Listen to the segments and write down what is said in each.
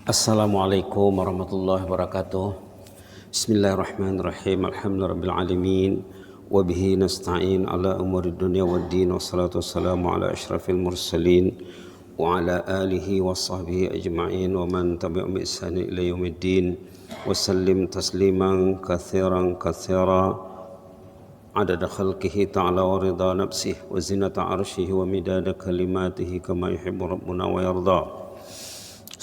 Assalamualaikum warahmatullahi wabarakatuh. Bismillahirrahmanirrahim. Alhamdulillahirabbil alamin wa bihi nasta'in ala umuri dunya waddin wassalatu wassalamu ala asyrafil mursalin wa ala alihi wa sahbihi ajma'in wa man tabi'ahum bi ihsan ila yaumiddin wa sallim tasliman katsiran katsira adada khalqihi ta'ala wa ridha nafsihi wa zinata arsyihi wa midada kalimatihi kama yuhibbu rabbuna wa yarda.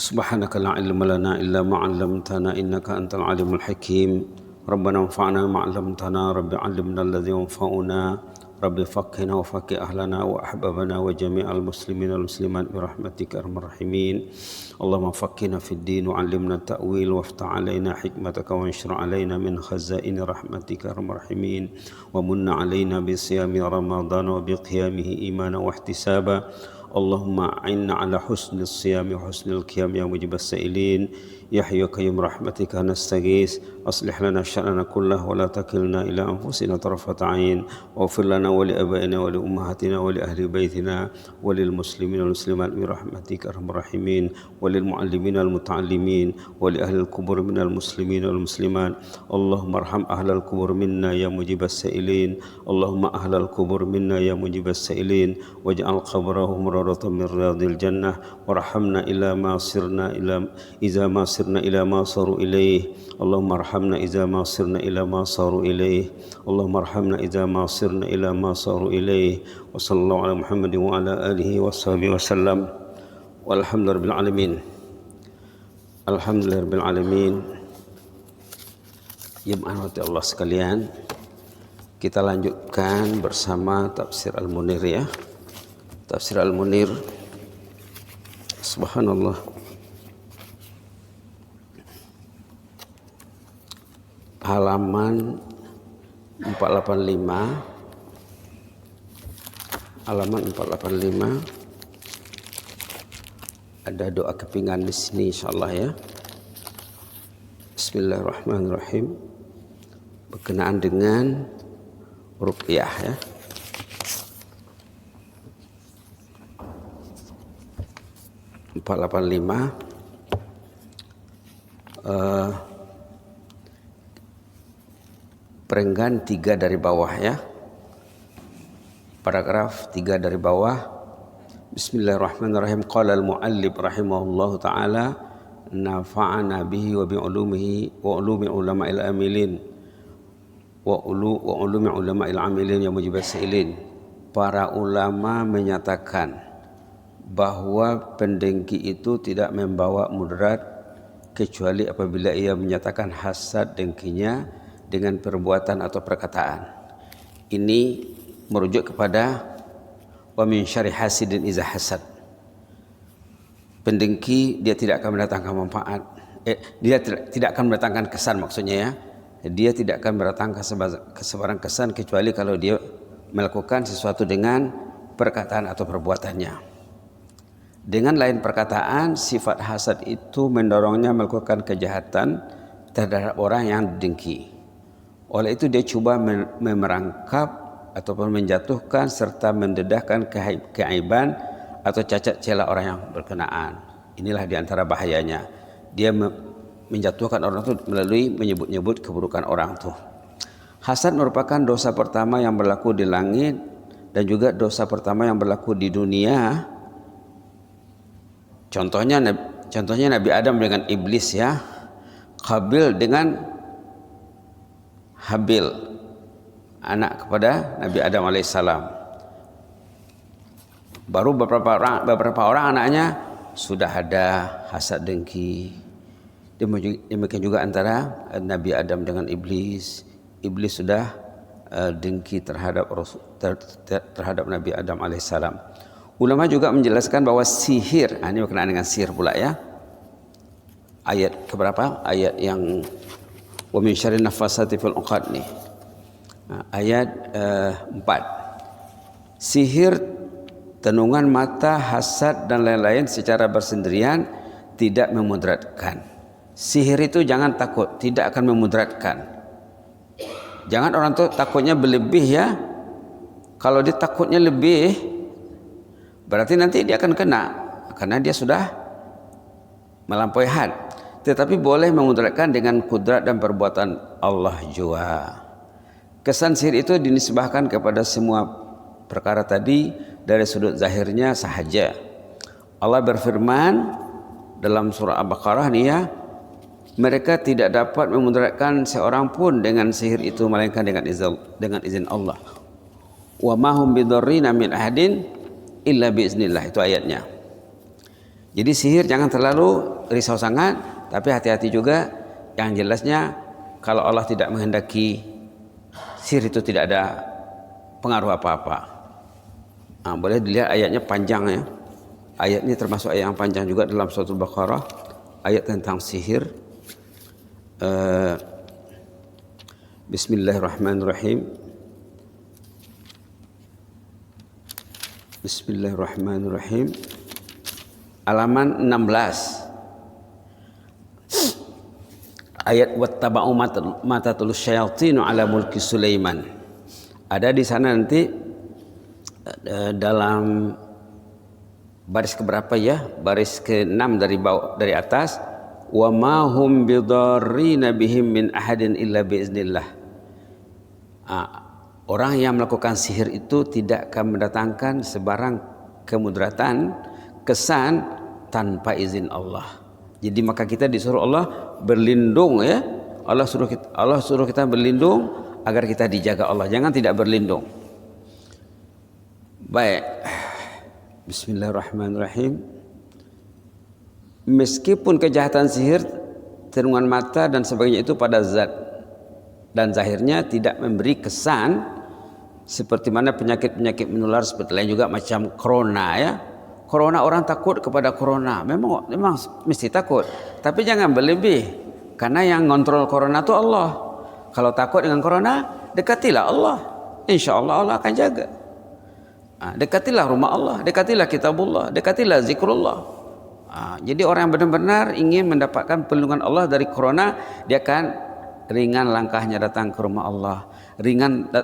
Subhanaka la ilma lana illa ma 'allamtana innaka antal alimul hakim. Rabbana anfa'na ma 'allamtana, rabbi 'allimna alladhi yanfa'una, rabbi faqqihna wa faqqih ahlana wa ahbabana wa jami'al muslimin wal muslimat bi rahmatika arhamar rahimin. Allahumma faqqihna fid din wa 'allimna ta'wil waftah 'alaina hikmataka wa anshur 'alaina min khazaini rahmatika arhamar rahimin wa munna 'alaina bi siyami ramadan wa bi qiyamihi imana wa ihtisaba. Allahumma a'inna ala husnil siyami wa husnil qiyam ya mujibas sa'ilin ya hayyu qayyum rahmatika nastaghis aslih lana sya'nana kullahu wa la takilna ila anfusina tarfata 'ain waghfir lana wa li abaina wa li ummahatina wa li ahli baitina wa lil muslimin wal muslimat bi rahmatika arhamar rahimin wa lil muallimin wal muta'allimin wa li ahli al qubur minal muslimin wal muslimat. Allahumma arham ahlal qubur minna ya mujibas sa'ilin. Allahumma ahlal qubur minna ya mujibas sa'ilin waj'al qabrahum rawdatan min riyadil jannah warhamna ila ma sirna ila iza ma sirna ila ma saru ilaih. Allahumma arhamna iza ma sirna ila ma saru ilaih. Allahumma arhamna iza ma sirna ila ma saru ilaih. Wa sallallahu ala Muhammadin wa ala alihi wa sahbihi wasallam. Walhamdulillahirabbil alamin. Alhamdulillahirabbil alamin. Jemaah Allah sekalian, kita lanjutkan bersama tafsir Al-Munir ya. Tafsir Al-Munir, subhanallah, halaman 485, halaman 485 ada doa kepingan di sini insyaallah ya. Bismillahirrahmanirrahim, berkenaan dengan ruqyah ya. Perenggan 3 dari bawah ya, paragraf 3 dari bawah. Bismillahirrahmanirrahim. Qala al-muallif rahimahullahu ta'ala nafa'ana bihi wa bi ulumihi wa ulumi ulama'il amilin wa ulumi ulama'il amilin ya mujibas sa'ilin. Para ulama menyatakan bahwa pendengki itu tidak membawa mudarat kecuali apabila ia menyatakan hasad dengkinya dengan perbuatan atau perkataan. Ini merujuk kepada wa min syarri hasidin iza hasad. Pendengki dia tidak akan mendatangkan manfaat, dia tidak akan mendatangkan kesan, maksudnya ya. Dia tidak akan mendatangkan sebarang kesan kecuali kalau dia melakukan sesuatu dengan perkataan atau perbuatannya. Dengan lain perkataan, sifat hasad itu mendorongnya melakukan kejahatan terhadap orang yang dengki. Oleh itu dia cuba memerangkap ataupun menjatuhkan serta mendedahkan keaiban atau cacat celah orang yang berkenaan. Inilah diantara bahayanya. Dia menjatuhkan orang itu melalui menyebut-nyebut keburukan orang itu. Hasad merupakan dosa pertama yang berlaku di langit dan juga dosa pertama yang berlaku di dunia. Contohnya Nabi Adam dengan iblis ya, Qabil dengan Habil, anak kepada Nabi Adam alaihissalam. Baru beberapa orang anaknya sudah ada hasad dengki. Demikian juga antara Nabi Adam dengan iblis. Iblis sudah dengki terhadap Nabi Adam alaihissalam. Ulama juga menjelaskan bahwa sihir, ini berkenaan dengan sihir pula ya. Ayat keberapa? Ayat yang wa min syarri nafasati fil 'uqad nih. Ayat 4. Sihir, tenungan mata, hasad dan lain-lain secara bersendirian tidak memudaratkan. Sihir itu jangan takut, tidak akan memudaratkan. Jangan orang tuh takutnya berlebih ya. Kalau dia takutnya lebih, berarti nanti dia akan kena, karena dia sudah melampaui had, tetapi boleh memudaratkan dengan kudrat dan perbuatan Allah jua. Kesan sihir itu dinisbahkan kepada semua perkara tadi dari sudut zahirnya sahaja. Allah berfirman dalam surah Al-Baqarah nih ya, mereka tidak dapat memudaratkan seorang pun dengan sihir itu melainkan dengan izin Allah. Wa ma hum bidarrina min ahadin illa biiznillah, itu ayatnya. Jadi sihir jangan terlalu risau sangat, tapi hati-hati juga. Yang jelasnya kalau Allah tidak menghendaki, sihir itu tidak ada pengaruh apa-apa. Nah, boleh dilihat ayatnya panjang ya. Ayat ini termasuk ayat yang panjang juga dalam surah Al-Baqarah, ayat tentang sihir. Bismillahirrahmanirrahim. Bismillahirrahmanirrahim. Halaman 16. Ayat wattaba'u matatul syayatinu ala mulki Sulaiman. Ada di sana nanti dalam baris keberapa ya? Baris ke-6 dari atas. Wa ma hum bidarrina bihim min ahadin illa biiznillah. Orang yang melakukan sihir itu tidak akan mendatangkan sebarang kemudaratan, kesan tanpa izin Allah. Jadi maka kita disuruh Allah berlindung ya. Allah suruh kita berlindung agar kita dijaga Allah. Jangan tidak berlindung. Baik. Bismillahirrahmanirrahim. Meskipun kejahatan sihir, tiruan mata dan sebagainya itu pada zat dan zahirnya tidak memberi kesan seperti mana penyakit-penyakit menular seperti lain juga macam corona ya. Corona, orang takut kepada corona. Memang mesti takut. Tapi jangan berlebih. Karena yang ngontrol corona itu Allah. Kalau takut dengan corona, dekatilah Allah. Insya Allah Allah akan jaga. Dekatilah rumah Allah, dekatilah kitabullah, dekatilah zikrullah. Jadi orang yang benar-benar ingin mendapatkan perlindungan Allah dari corona, dia akan ringan langkahnya datang ke rumah Allah, ringan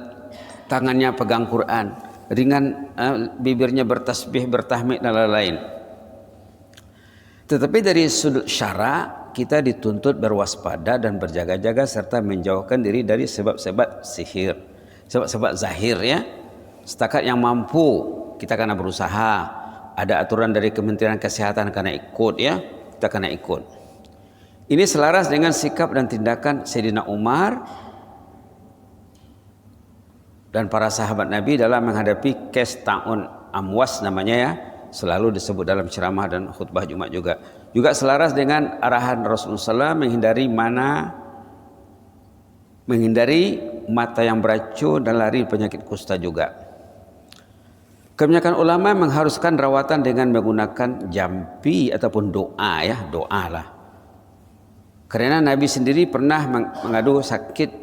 tangannya pegang Quran, ringan bibirnya bertasbih, bertahmid dan lain-lain. Tetapi dari sudut syara kita dituntut berwaspada dan berjaga-jaga serta menjauhkan diri dari sebab-sebab sihir, sebab-sebab zahir ya. Setakat yang mampu kita kena berusaha. Ada aturan dari Kementerian Kesehatan kena ikut ya, kita kena ikut. Ini selaras dengan sikap dan tindakan Sayyidina Umar dan para sahabat Nabi dalam menghadapi kes ta'un amwas namanya ya, selalu disebut dalam ceramah dan khutbah Jumat juga. Juga selaras dengan arahan Rasulullah SAW menghindari mata yang beracun dan lari penyakit kusta juga. Kebanyakan ulama mengharuskan rawatan dengan menggunakan jampi ataupun doa ya, doa lah. Karena Nabi sendiri pernah mengadu sakit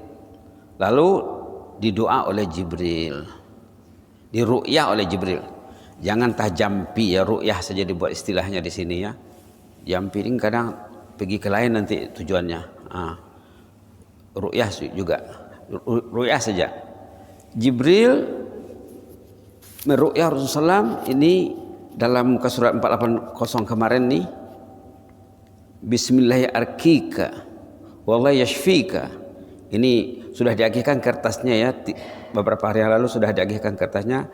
lalu didoa oleh Jibril, diru'yah oleh Jibril. Jangan tah jampi ya, ru'yah saja dibuat istilahnya di sini ya. Jampi ini kadang pergi ke lain nanti tujuannya. Ru'yah juga, ru'yah saja. Jibril meru'yah Rasulullah ini dalam muka surat 480 kemarin nih. Bismillahirrahmanirrahim. Wallahi yashfika. Ini sudah diagihkan kertasnya ya. Beberapa hari yang lalu sudah diagihkan kertasnya.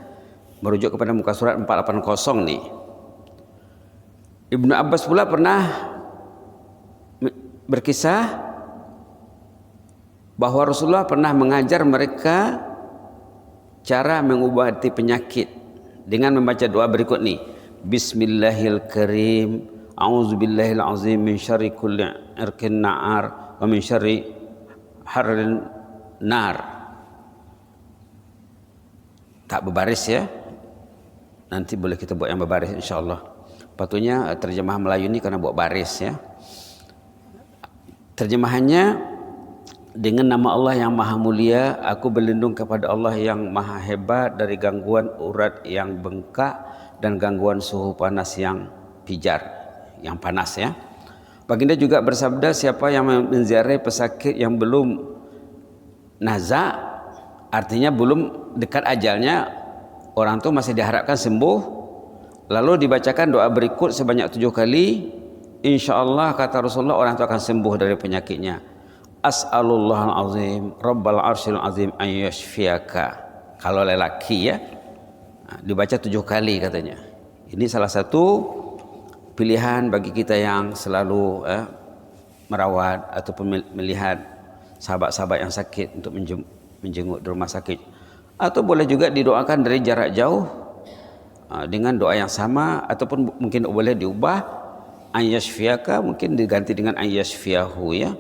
Merujuk kepada muka surat 480 nih. Ibnu Abbas pula pernah berkisah bahwa Rasulullah pernah mengajar mereka cara mengobati penyakit dengan membaca doa berikut nih. Bismillahirrahmanirrahim. A'udzubillahil azim min syarri kulli irqin na'ar wa min syarri harrin nar. Tak berbaris ya. Nanti boleh kita buat yang berbaris insyaallah. Patutnya terjemah Melayu ini karena buat baris ya. Terjemahannya, dengan nama Allah yang maha mulia, aku berlindung kepada Allah yang maha hebat dari gangguan urat yang bengkak dan gangguan suhu panas yang pijar, yang panas ya. Baginda juga bersabda, siapa yang menziarahi pesakit yang belum naza, artinya belum dekat ajalnya, orang itu masih diharapkan sembuh, lalu dibacakan doa berikut sebanyak 7 kali, insyaallah kata Rasulullah orang itu akan sembuh dari penyakitnya. As'alullahal azim rabbal arsyil azim an yashfiyaka. Kalau lelaki ya, dibaca 7 kali katanya. Ini salah satu pilihan bagi kita yang selalu merawat ataupun melihat sahabat-sahabat yang sakit untuk menjenguk di rumah sakit. Atau boleh juga didoakan dari jarak jauh dengan doa yang sama, ataupun mungkin boleh diubah an yashfiyaka, mungkin diganti dengan an yashfiyahu ya.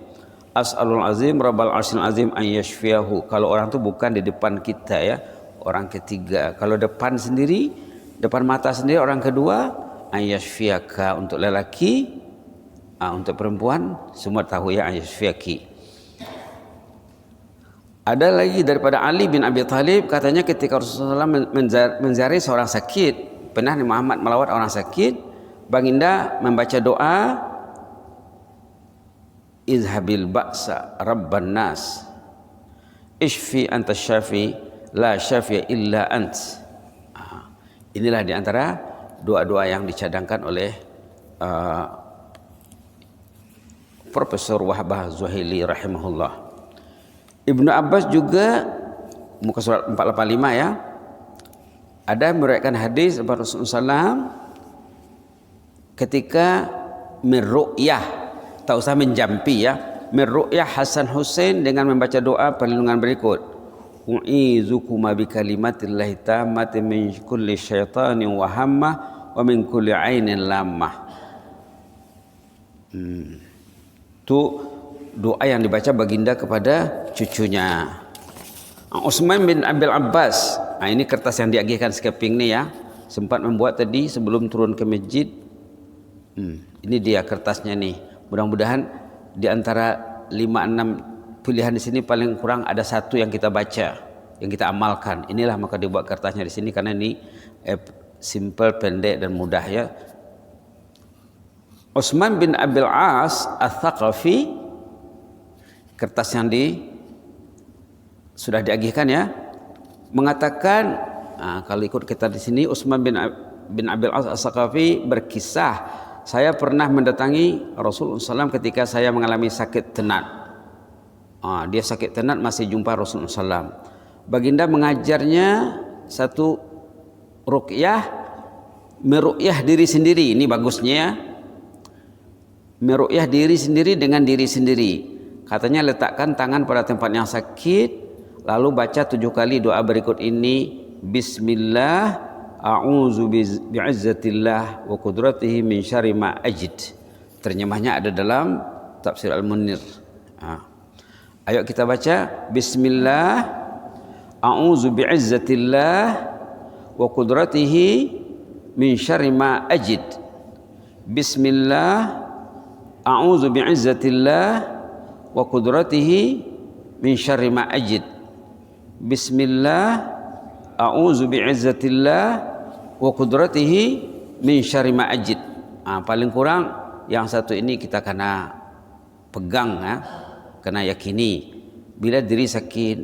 As'alul azim rabbal arsyil azim an yashfiyahu. Kalau orang tu bukan di depan kita ya, orang ketiga. Kalau depan sendiri, depan mata sendiri orang kedua, an yashfiyaka untuk lelaki, untuk perempuan semua tahu ya an yashfiyaki. Ada lagi daripada Ali bin Abi Thalib, katanya ketika Rasulullah menziarahi seorang sakit, pernah Muhammad melawat orang sakit, baginda membaca doa izhabil ba'sa rabban nas ishfi anta syafi la syafi'a illa ant. Inilah diantara doa-doa yang dicadangkan oleh Profesor Wahbah Zuhaili rahimahullah. Ibnu Abbas juga muka surat 485 ya, ada meriwayatkan hadis dari Rasulullah SAW ketika mirru'yah, tak usah menjampi ya, mirru'yah Hasan Hussein dengan membaca doa perlindungan berikut, u'izukuma bikalimatillahi tammati min kulli syaitanin wa hammah wa min kulli ainin lammah. Itu doa yang dibaca baginda kepada cucunya. Utsman bin Abil Abbas, ini kertas yang diagihkan sekeping ni ya, sempat membuat tadi sebelum turun ke masjid. Ini dia kertasnya nih. Mudah-mudahan di antara 5-6 pilihan di sini paling kurang ada satu yang kita baca, yang kita amalkan. Inilah maka dibuat kertasnya di sini karena ini simple, pendek dan mudah ya. Utsman bin Abil As Ats-Tsaqafi, kertas yang sudah diagihkan ya, mengatakan kalau ikut kita di sini, Utsman bin Abil As Ats-Tsaqafi berkisah, saya pernah mendatangi Rasulullah SAW ketika saya mengalami sakit tenat. Dia sakit tenat masih jumpa Rasulullah SAW. Baginda mengajarnya satu ruqyah, meruqyah diri sendiri. Ini bagusnya ya, meruqyah diri sendiri dengan diri sendiri. Katanya letakkan tangan pada tempat yang sakit, lalu baca 7 kali doa berikut ini, Bismillah, a'udzu bi'izzatillah wa qudratihi min syarri ma ajid. Terjemahnya ada dalam Tafsir Al-Munir. Ayo kita baca, Bismillah, a'udzu bi'izzatillah wa qudratihi min syarri ma ajid. Bismillah, a'udzu bi'izzatillah wa qudratihi min syarri ma ajid. Bismillah, a'udzu bi'izzatillah wa qudratihi min syarri ma ajid. Paling kurang yang satu ini kita kena pegang ya, kena yakini. Bila diri sakit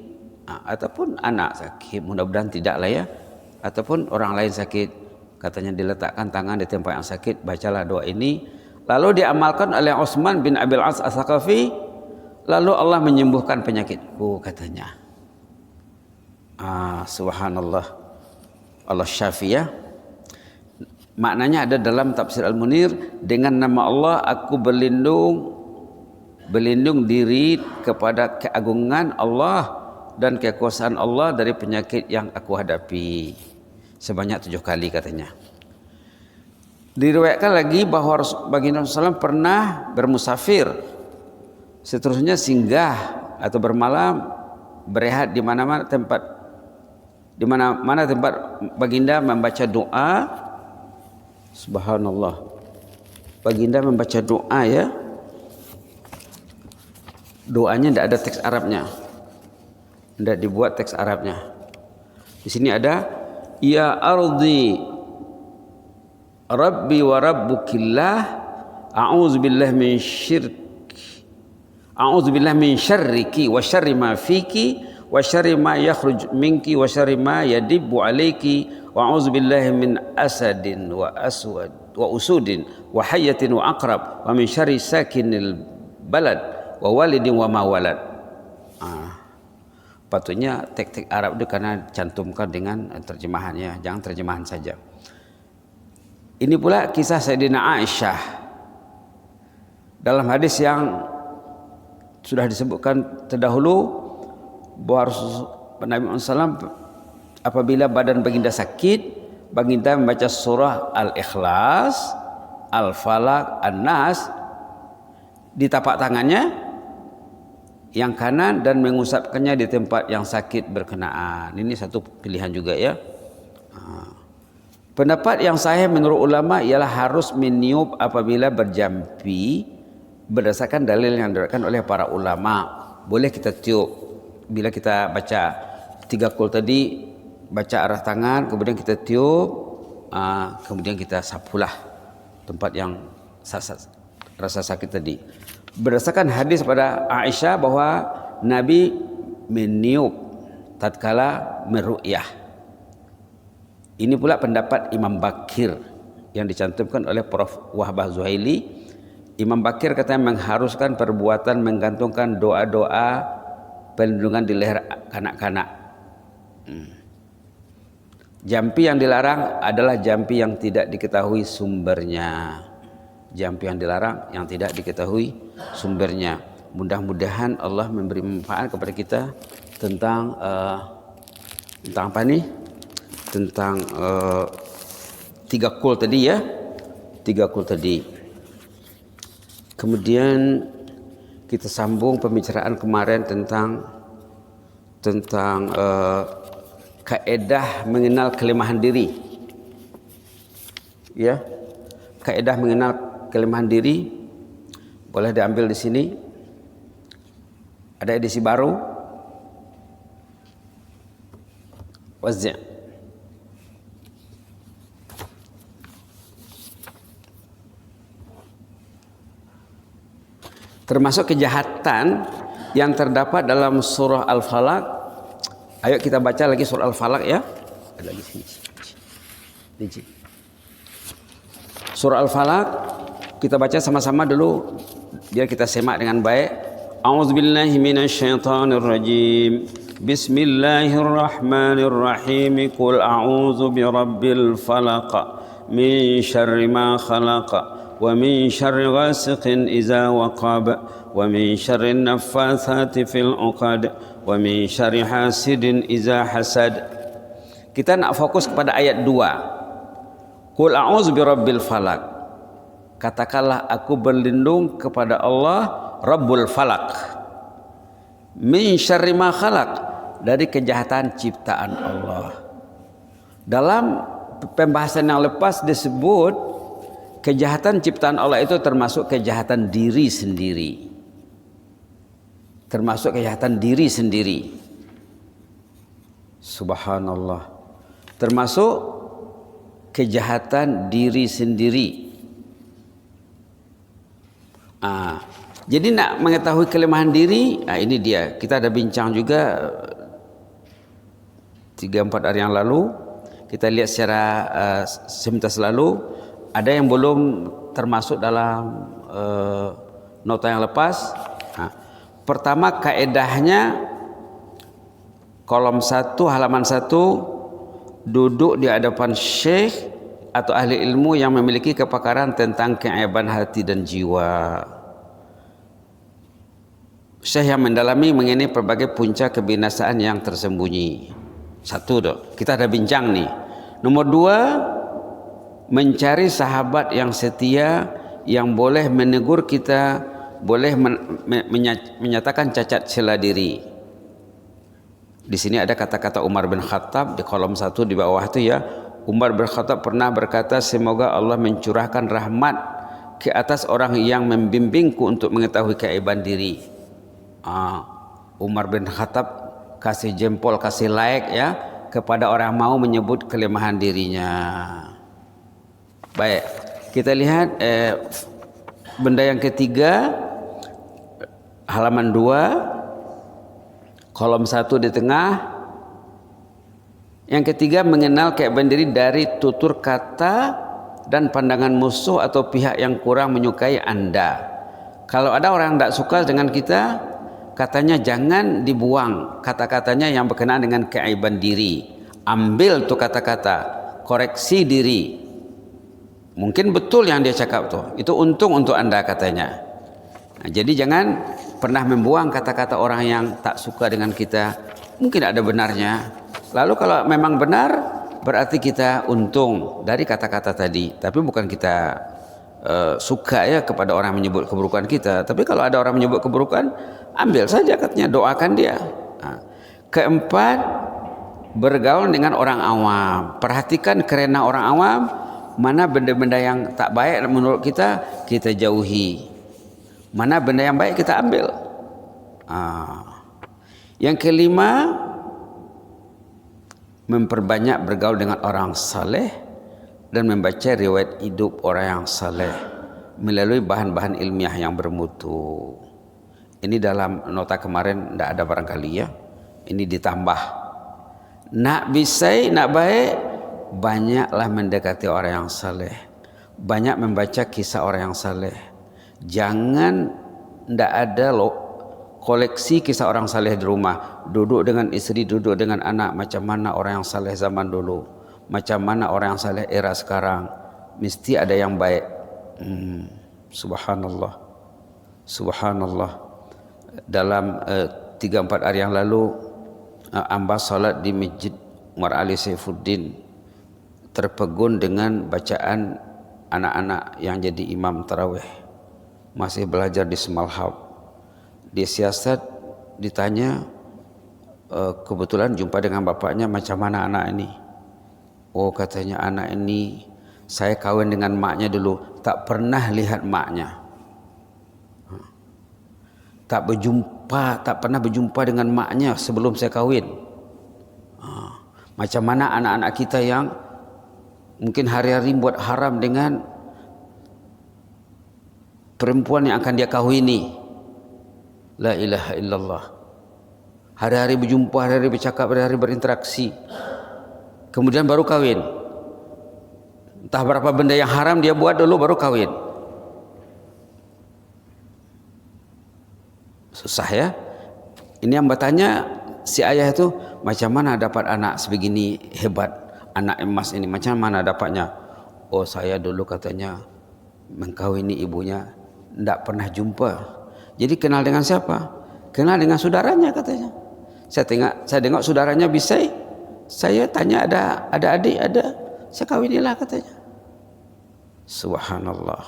ataupun anak sakit, mudah-mudahan tidaklah ya, ataupun orang lain sakit, katanya diletakkan tangan di tempat yang sakit, bacalah doa ini, lalu diamalkan oleh Utsman bin Abil As Ats-Tsaqafi, lalu Allah menyembuhkan penyakitku katanya. Subhanallah, Allah syafi ya. Maknanya ada dalam Tafsir Al-Munir, dengan nama Allah aku berlindung diri kepada keagungan Allah dan kekuasaan Allah dari penyakit yang aku hadapi. Sebanyak 7 kali katanya. Diriwayatkan lagi bahawa baginda Rasulullah SAW pernah bermusafir, seterusnya singgah atau bermalam, berehat di mana-mana tempat baginda membaca doa. Subhanallah, baginda membaca doa ya, doanya tidak ada teks Arabnya, tidak dibuat teks Arabnya. Di sini ada, ya ardi rabbi wa rabbukillah, a'udzu billahi min syirki, a'udzu billahi min syarriki wa syarri ma fiki wa syarri ma yakhruj minki wa syarri ma yadibbu alayki wa a'udzubillahi min asadin wa aswad wa usudin wa hayyatin wa aqrab wa min syarri sakinil balad wa walidin wa ma walad. Patutnya teks-teks Arab itu karena cantumkan dengan terjemahannya, jangan terjemahan saja. Ini pula kisah Sayyidina Aisyah dalam hadis yang sudah disebutkan terdahulu bahwa Nabi SAW apabila badan baginda sakit, baginda membaca surah Al-Ikhlas, Al-Falaq, An-Nas di tapak tangannya yang kanan dan mengusapkannya di tempat yang sakit berkenaan. Ini satu pilihan juga ya. Pendapat yang sahih menurut ulama ialah harus meniup apabila berjampi berdasarkan dalil yang diriwayatkan oleh para ulama. Boleh kita tiup bila kita baca 3 qul tadi, baca arah tangan, kemudian kita tiup, kemudian kita sapulah tempat yang rasa sakit tadi. Berdasarkan hadis pada Aisyah bahwa Nabi meniup tatkala meru'yah. Ini pula pendapat Imam Bakir yang dicantumkan oleh Prof. Wahbah Zuhaili. Imam Bakir katanya mengharuskan perbuatan menggantungkan doa-doa perlindungan di leher kanak-kanak. Jampi yang dilarang adalah jampi yang tidak diketahui sumbernya. Jampi yang dilarang yang tidak diketahui sumbernya. Mudah-mudahan Allah memberi manfaat kepada kita tentang apa nih? Tentang 3 qul tadi ya. 3 qul tadi. Kemudian kita sambung pembicaraan kemarin tentang kaedah mengenal kelemahan diri. Ya. Kaedah mengenal kelemahan diri boleh diambil di sini. Ada edisi baru. Wazza'. Termasuk kejahatan yang terdapat dalam surah Al-Falaq. Ayo kita baca lagi surah Al-Falaq ya. Ada lagi sini. Surah Al-Falaq kita baca sama-sama dulu biar kita semak dengan baik. A'udzubillahi minasyaitonirrajim. Bismillahirrahmanirrahim. Qul a'udzu birabbil falaq min syarri ma khalaq wa min syarri ghasiqin idza waqab wa min syarri naffatsati fil 'uqad wa min syarri hasidin idza hasad. Kita nak fokus kepada ayat 2. Qul a'udzu birabbil falaq. Katakanlah aku berlindung kepada Allah Rabbul Falaq. Min syarri ma khalaq, dari kejahatan ciptaan Allah. Dalam pembahasan yang lepas disebut kejahatan ciptaan Allah itu termasuk kejahatan diri sendiri. Termasuk kejahatan diri sendiri. Subhanallah. Termasuk kejahatan diri sendiri. Jadi nak mengetahui kelemahan diri, ini dia. Kita ada bincang juga 3-4 hari yang lalu. Kita lihat secara sebentar lalu. Ada yang belum termasuk dalam nota yang lepas. Pertama kaedahnya kolom 1 halaman 1, duduk di hadapan syekh atau ahli ilmu yang memiliki kepakaran tentang keaiban hati dan jiwa. Syekh yang mendalami mengenai berbagai puncak kebinasaan yang tersembunyi. 1 dok, kita ada bincang nih. Nomor 2, mencari sahabat yang setia yang boleh menegur kita, boleh menyatakan cacat celah diri. Di sini ada kata-kata Umar bin Khattab di kolom 1 di bawah itu ya. Umar bin Khattab pernah berkata, semoga Allah mencurahkan rahmat ke atas orang yang membimbingku untuk mengetahui keaiban diri. Umar bin Khattab kasih jempol, kasih like ya kepada orang mau menyebut kelemahan dirinya. Baik, kita lihat benda yang ketiga, halaman 2, kolom satu di tengah. Yang ketiga, mengenal keabsahan diri dari tutur kata dan pandangan musuh atau pihak yang kurang menyukai Anda. Kalau ada orang yang tidak suka dengan kita, katanya jangan dibuang kata-katanya yang berkenaan dengan keaiban diri. Ambil tuh kata-kata, koreksi diri. Mungkin betul yang dia cakap tuh, itu untung untuk Anda katanya. Nah, jadi jangan pernah membuang kata-kata orang yang tak suka dengan kita. Mungkin ada benarnya. Lalu kalau memang benar, berarti kita untung dari kata-kata tadi. Tapi bukan kita suka ya kepada orang menyebut keburukan kita. Tapi kalau ada orang menyebut keburukan, ambil saja katanya, doakan dia. Nah, keempat, bergaul dengan orang awam. Perhatikan kerana orang awam, mana benda-benda yang tak baik menurut kita, kita jauhi. Mana benda yang baik kita ambil. Yang kelima, memperbanyak bergaul dengan orang saleh dan membaca riwayat hidup orang yang saleh melalui bahan-bahan ilmiah yang bermutu. Ini dalam nota kemarin tidak ada barangkali ya. Ini ditambah. Nak bisai, nak baik, banyaklah mendekati orang yang saleh. Banyak membaca kisah orang yang saleh. Jangan tidak ada koleksi kisah orang saleh di rumah. Duduk dengan istri, duduk dengan anak. Macam mana orang yang saleh zaman dulu, macam mana orang yang saleh era sekarang. Mesti ada yang baik. Subhanallah, subhanallah. Dalam 3-4 hari yang lalu, amba salat di Masjid Umar Ali Saifuddin, terpegun dengan bacaan anak-anak yang jadi imam tarawih, masih belajar di Semalhab. Di siasat ditanya, kebetulan jumpa dengan bapaknya, macam mana anak ini? Oh, katanya anak ini saya kawin dengan maknya dulu, tak pernah lihat maknya. Tak pernah berjumpa dengan maknya sebelum saya kawin. Macam mana anak-anak kita yang mungkin hari-hari buat haram dengan perempuan yang akan dia kahwini. La ilaha illallah. Hari-hari berjumpa, hari-hari bercakap, hari-hari berinteraksi, kemudian baru kahwin. Entah berapa benda yang haram dia buat dulu baru kahwin. Susah ya. Ini yang bertanya si ayah itu, macam mana dapat anak sebegini hebat, anak emas ini, macam mana dapatnya? Oh, saya dulu katanya mengkawini ibunya, tidak pernah jumpa. Jadi kenal dengan siapa? Kenal dengan saudaranya katanya. Saya tengok saudaranya bisa. Saya tanya ada adik, ada. Saya kawinilah katanya. Subhanallah.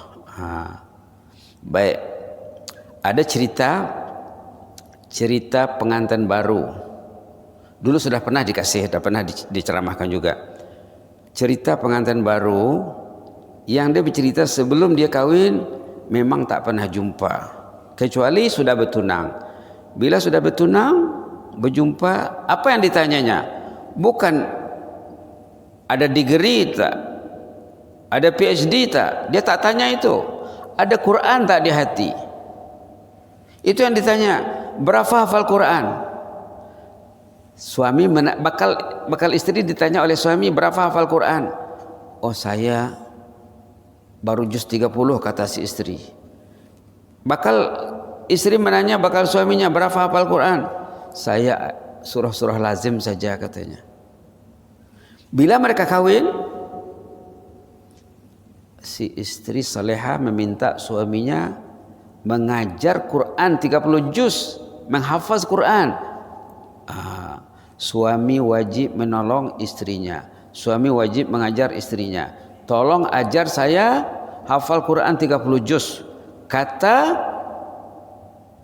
Baik. Ada cerita pengantin baru. Dulu sudah pernah dikasih, sudah pernah diceramahkan juga. Cerita pengantin baru yang dia bercerita sebelum dia kawin memang tak pernah jumpa, kecuali sudah bertunang. Bila sudah bertunang, berjumpa, apa yang ditanyanya? Bukan ada degree tak, ada PhD tak, dia tak tanya itu. Ada Quran tak di hati, itu yang ditanya. Berapa hafal Quran? Suami bakal istri ditanya oleh suami, berapa hafal Quran? Oh, saya baru juz 30 kata si istri. Bakal istri menanya bakal suaminya, berapa hafal Quran? Saya surah-surah lazim saja katanya. Bila mereka kawin, si istri saleha meminta suaminya mengajar Quran 30 juz, menghafaz Quran. Suami wajib menolong istrinya, suami wajib mengajar istrinya. Tolong ajar saya hafal Quran 30 juz, kata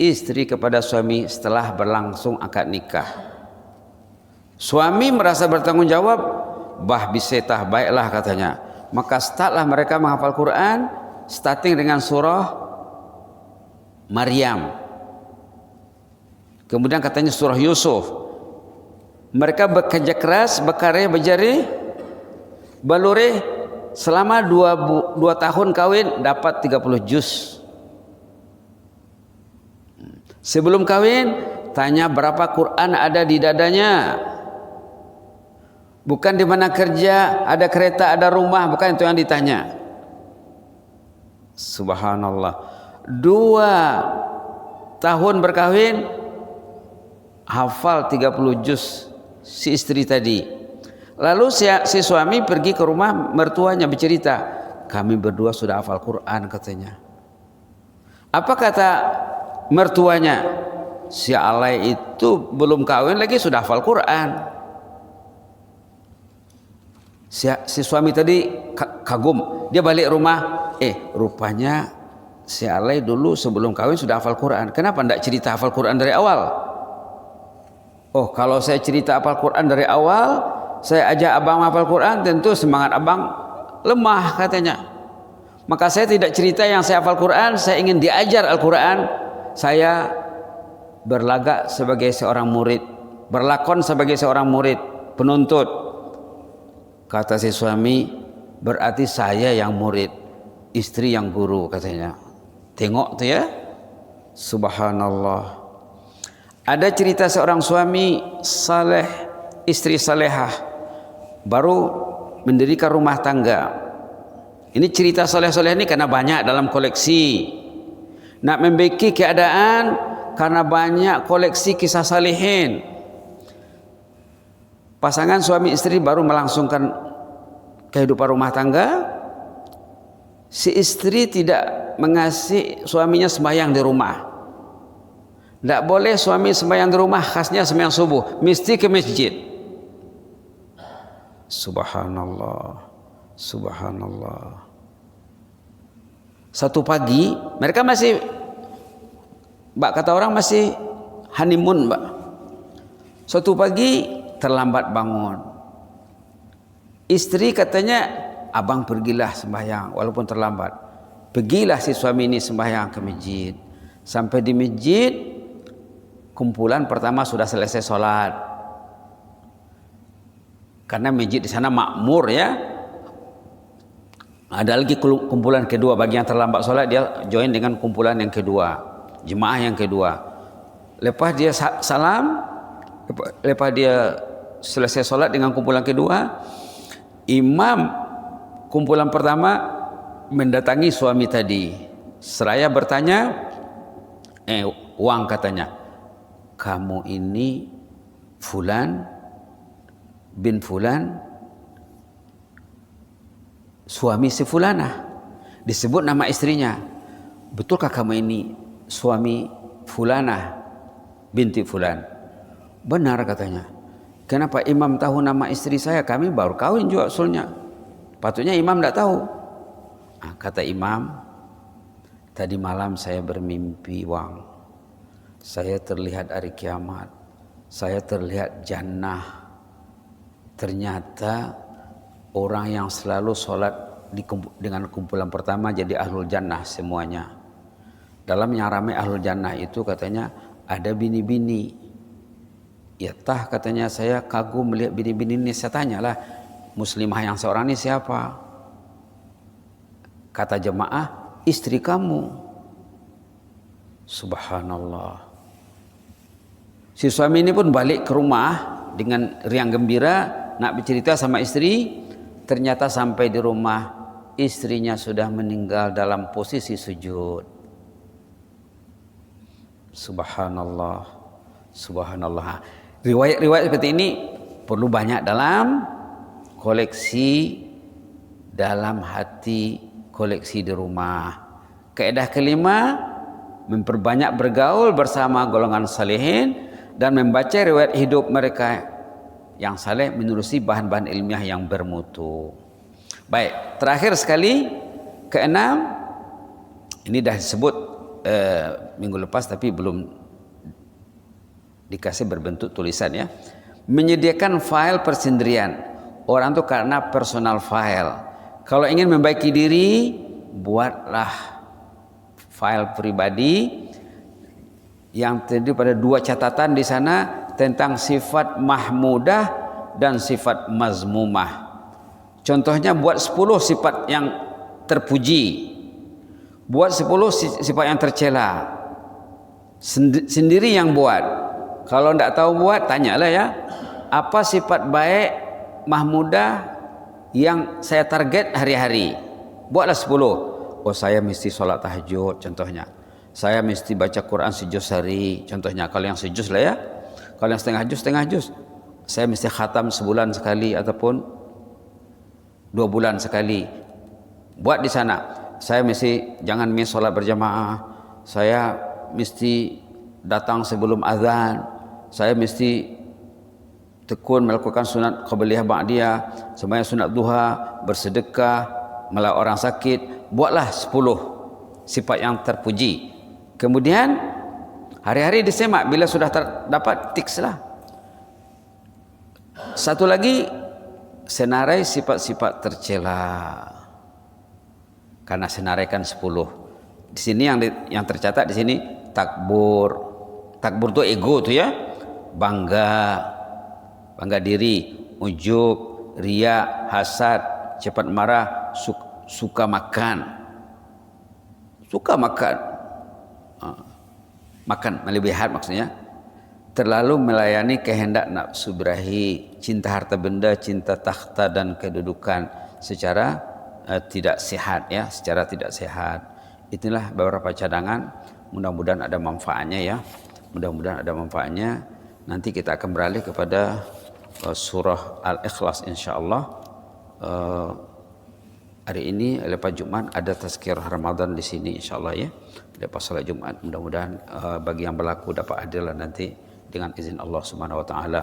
istri kepada suami setelah berlangsung akad nikah. Suami merasa bertanggung jawab, bah bisetah, baiklah katanya. Maka startlah mereka menghafal Quran, starting dengan surah Maryam, kemudian katanya surah Yusuf. Mereka bekerja keras, berkarya, berjari, balure selama 2 tahun kawin dapat 30 juz. Sebelum kawin tanya berapa Quran ada di dadanya. Bukan di mana kerja, ada kereta, ada rumah, bukan itu yang ditanya. Subhanallah. 2 tahun berkahwin, hafal 30 juz si istri tadi. Lalu si suami pergi ke rumah mertuanya bercerita, kami berdua sudah hafal Quran katanya. Apa kata mertuanya? Si alay itu belum kawin lagi sudah hafal Quran. Si suami tadi kagum, dia balik rumah, rupanya si alay dulu sebelum kawin sudah hafal Quran. Kenapa tidak cerita hafal Quran dari awal? Oh, kalau saya cerita hafal Quran dari awal, saya ajak abang hafal Quran, tentu semangat abang lemah katanya. Maka saya tidak cerita yang saya hafal Quran, saya ingin diajar Al-Quran. Saya berlagak sebagai seorang murid, berlakon sebagai seorang murid, penuntut. Kata si suami, berarti saya yang murid, istri yang guru katanya. Tengok tuh ya, subhanallah. Ada cerita seorang suami saleh, istri salehah, baru mendirikan rumah tangga. Ini cerita soleh-soleh ini karena banyak dalam koleksi. Nak membaiki keadaan karena banyak koleksi kisah salihin. Pasangan suami istri baru melangsungkan kehidupan rumah tangga. Si istri tidak mengasihi suaminya sembahyang di rumah. Tidak boleh suami sembahyang di rumah, khasnya sembahyang subuh, mesti ke masjid. Subhanallah, subhanallah. Satu pagi mereka masih, mbak kata orang masih honeymoon mbak. Suatu pagi terlambat bangun. Istri katanya, abang pergilah sembahyang walaupun terlambat. Pergilah si suami ini sembahyang ke masjid. Sampai di masjid, kumpulan pertama sudah selesai sholat. Karena masjid di sana makmur ya. Ada lagi kumpulan kedua, bagi yang terlambat sholat dia join dengan kumpulan yang kedua, jemaah yang kedua. Lepas dia salam, lepas dia selesai sholat dengan kumpulan kedua, imam kumpulan pertama mendatangi suami tadi. Seraya bertanya, Wang katanya, kamu ini Fulan bin Fulan, suami si Fulanah. Disebut nama istrinya. Betulkah kamu ini suami Fulanah binti Fulan? Benar katanya. Kenapa imam tahu nama istri saya? Kami baru kawin juga usulnya. Patutnya imam tidak tahu. Kata imam, tadi malam saya bermimpi Wang. Saya terlihat hari kiamat. Saya terlihat jannah. Ternyata orang yang selalu sholat dengan kumpulan pertama jadi ahlul jannah semuanya. Dalam yang ramai ahlul jannah itu katanya ada bini-bini. Ya tah katanya, saya kagum melihat bini-bini ini. Saya tanyalah, muslimah yang seorang ini siapa? Kata jemaah, istri kamu. Subhanallah. Si suami ini pun balik ke rumah dengan riang gembira, nak bercerita sama istri. Ternyata sampai di rumah, istrinya sudah meninggal dalam posisi sujud. Subhanallah, subhanallah. Riwayat-riwayat seperti ini perlu banyak dalam koleksi, dalam hati, koleksi di rumah. Kaidah kelima, memperbanyak bergaul bersama golongan salihin dan membaca riwayat hidup mereka yang saleh menerusi bahan-bahan ilmiah yang bermutu. Baik, terakhir sekali, keenam, ini dah disebut minggu lepas tapi belum dikasih berbentuk tulisan ya. Menyediakan file persendirian. Orang itu karena personal file. Kalau ingin membaiki diri, buatlah file pribadi yang terdiri pada 2 catatan di sana tentang sifat mahmudah dan sifat mazmumah. Contohnya buat 10 sifat yang terpuji, buat 10 sifat yang tercela, sendiri yang buat. Kalau tidak tahu buat, tanyalah ya. Apa sifat baik mahmudah yang saya target hari-hari? Buatlah 10. Oh, saya mesti sholat tahajud contohnya. Saya mesti baca Quran sejuz hari contohnya. Kalau yang sejuz lah ya. Kalau yang setengah juz. Saya mesti khatam sebulan sekali ataupun 2 bulan sekali. Buat di sana. Saya mesti jangan miss sholat berjamaah. Saya mesti datang sebelum azan. Saya mesti tekun melakukan sunat qabliyah ba'diyah, sembahyang sunat duha, bersedekah, melayani orang sakit. Buatlah 10 sifat yang terpuji. Kemudian hari-hari disemak, bila sudah dapat tikslah. Satu lagi, senarai sifat-sifat tercela. Karena senaraikan 10. Di sini yang tercatat di sini takbur. Takbur itu ego tuh ya. Bangga diri, ujub, riya, hasad, cepat marah, suka makan. Makan melebihan maksudnya. Terlalu melayani kehendak nafsu birahi, cinta harta benda, cinta takhta dan kedudukan secara tidak sehat ya, secara tidak sehat. Itulah beberapa cadangan, mudah-mudahan ada manfaatnya ya. Mudah-mudahan ada manfaatnya. Nanti kita akan beralih kepada surah Al-Ikhlas insyaallah. Hari ini lepas Jumat ada tazkirah Ramadan di sini insyaallah ya. Lepas salat Jumat mudah-mudahan bagi yang berlaku dapat hadirlah nanti dengan izin Allah Subhanahu wa taala.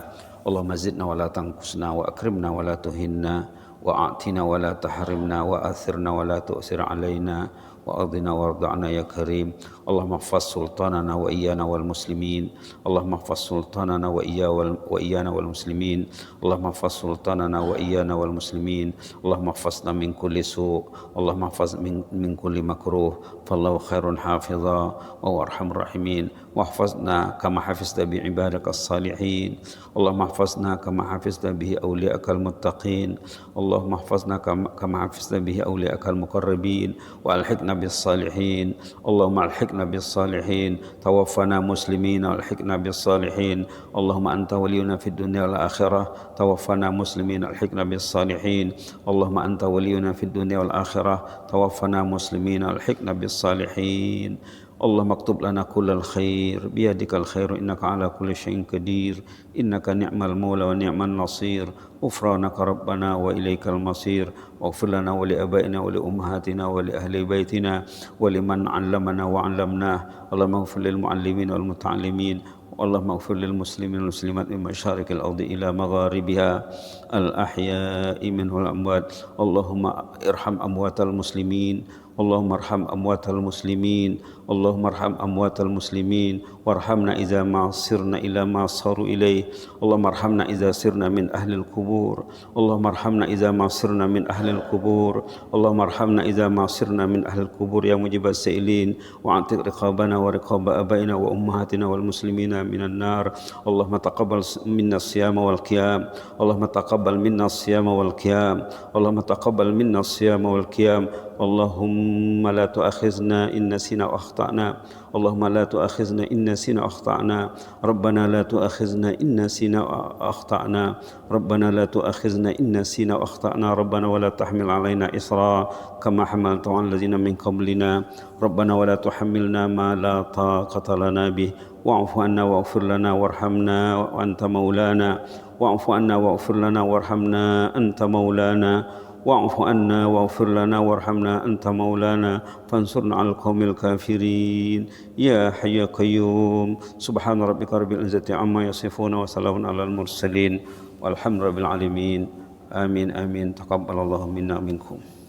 Allahumma zidna wa la tanqusna wa akrimna wa la tuhinna wa a'tina wa la tahrimna wa athirna wa la tu'sir alaina wa adina warda'na ya karim. Allahumma ihfaz sultanana wa iyyana wal muslimin. Allahumma ihfaz sultanana wa iyyana wal muslimin. Allahumma ihfaz sultanana wa iyyana wal muslimin. Allahumma ihfazna min kulli su'. Allahumma ihfaz min kulli makruh. Fallahu khairun hafiza wa arhamur rahimin. Wahfazna kama hafizta bi ibadakal salihin. Allahumma ihfazna kama hafizta bihi awliyakal muttaqin. Allahumma ihfazna kama hafizta bihi awliyakal muqarrabin wa alhiqna bis salihin. Allahumma alhiqna bis salihin. Tawaffana muslimin wa alhiqna bis salihin. Allahumma anta waliyuna fid dunya wal akhirah. Tawaffana muslimin alhiqna bis salihin. Allahumma anta waliyuna fid dunya wal akhirah. Tawaffana muslimin alhiqna bis salihin. اللهم اكتب لنا كل الخير بيدك الخير إنك على كل شيء قدير إنك نعم المولى ونعم النصير غفرانك ربنا وإليك المصير واغفر لنا ولآبائنا ولأمهاتنا ولأهل بيتنا ولمن علمنا وعلمناه اللهم اغفر للمعلمين والمتعلمين اللهم اغفر للمسلمين والمسلمات من مشارق الأرض إلى مغاربها الأحياء منه الأموات اللهم ارحم أموات المسلمين اللهم ارحم أموات المسلمين اللهم ارحم أموات المسلمين وارحمنا إذا ما صرنا إلى ما صاروا إليه اللهم ارحمنا إذا صرنا من أهل القبور اللهم ارحمنا إذا ما صرنا من أهل القبور اللهم ارحمنا إذا ما صرنا من أهل القبور يا مجيب السائلين واعتق رقابنا ورقاب آبائنا وأمهاتنا والمسلمين من النار اللهم تقبل منا الصيام والقيام اللهم تقبل منا الصيام والقيام اللهم تقبل منا الصيام والقيام اللهم لا تؤاخذنا إن نسينا وأخطأنا اللهم لا تؤاخذنا إن نسينا وأخطأنا ربنا لا تؤاخذنا إن نسينا وأخطأنا ربنا لا تؤاخذنا إن نسينا وأخطأنا ربنا ولا تحمل علينا إصرا كما حملت على الذين من قبلنا ربنا ولا تحملنا ما لا طاقة لنا به واعف عنا واغفر لنا وارحمنا وأنت مولانا واعف عنا واغفر لنا وارحمنا أنت مولانا واعف عنا واغفر لنا وارحمنا أنت مولانا فانصرنا على القوم الكافرين يا حي يا قيوم سبحان ربك رب العزة عما يصفون وسلام على المرسلين والحمد لله رب العالمين آمين آمين تقبل الله منا منكم